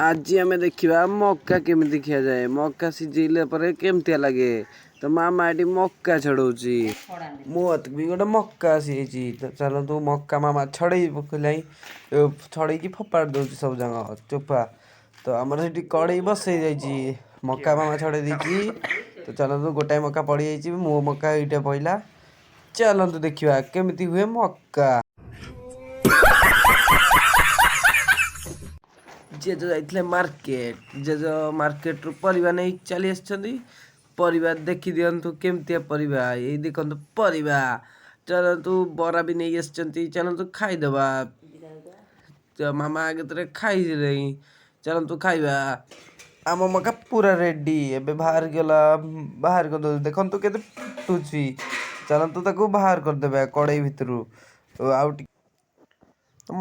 आज आम देखा मक्का केमी खिया जाए मक्का सिझेला केमती लगे तो मामा ये मक्का छड़ौची मुत भी गोटे मक्का आसी तो चलतु मक्का मामा छड़े पकड़ा छड़े फोपाड़ दौर सब जगह चोपा तो आमर से कड़े बसई जाइए मक्का मामा छड़े देती तो चलतु गोटाए मक्का पड़ जा मो मक्का ये पड़ा चलतु देखा केमी हुए मक्का जेज जाइए मार्केट जेज मार्केट रु परिवा नहीं चली परिवा देखी दिंतु केमती परिवा ये देखु परिवा चलतु बरा भी नहीं आसती चलतु खाईदबा मामा आगे तो खाई चलतु खाइबा आम मका पूरा रेडी एबे बाहर गला बाहर कर देखु के फुटुची चलतु ताको बाहर करदे कड़ई भितर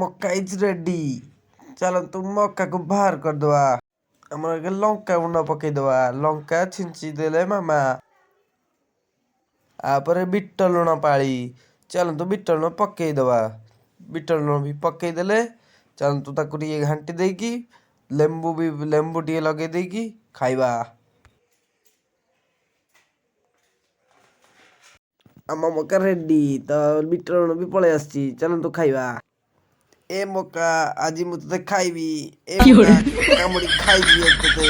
मक्का इज रेडी चलतु मक्का को बाहर करदे आमर लंका गुंड पकईदबा लंका छिंची देले मामा आपर बिट लुण पाली चलतु बिट लुण पकईदबा बिट लुण भी पकईदेले चलतु ताकू घाटी देकी लेंबू भी लेंबू टे लगे देकी खाइबा आम मक्का रेडी तो बिट लुण भी पलि आसी चलतु खाइबा ए मक्का आज मुझे खाइबी कामुड़ी खाइबी तोते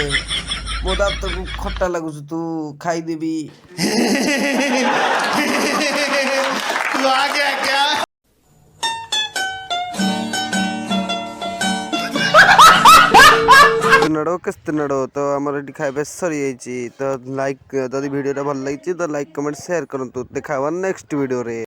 मो दांत को खट्टा लगुच तू खाईदेवी तू आ गया क्या नड़ो किस्त नड़ो तो आमर खाइबा सरी जाइए तो लाइक जदि वीडियो भल लगी तो लाइक कमेंट शेयर करंतु देखा नेक्स्ट वीडियो रे।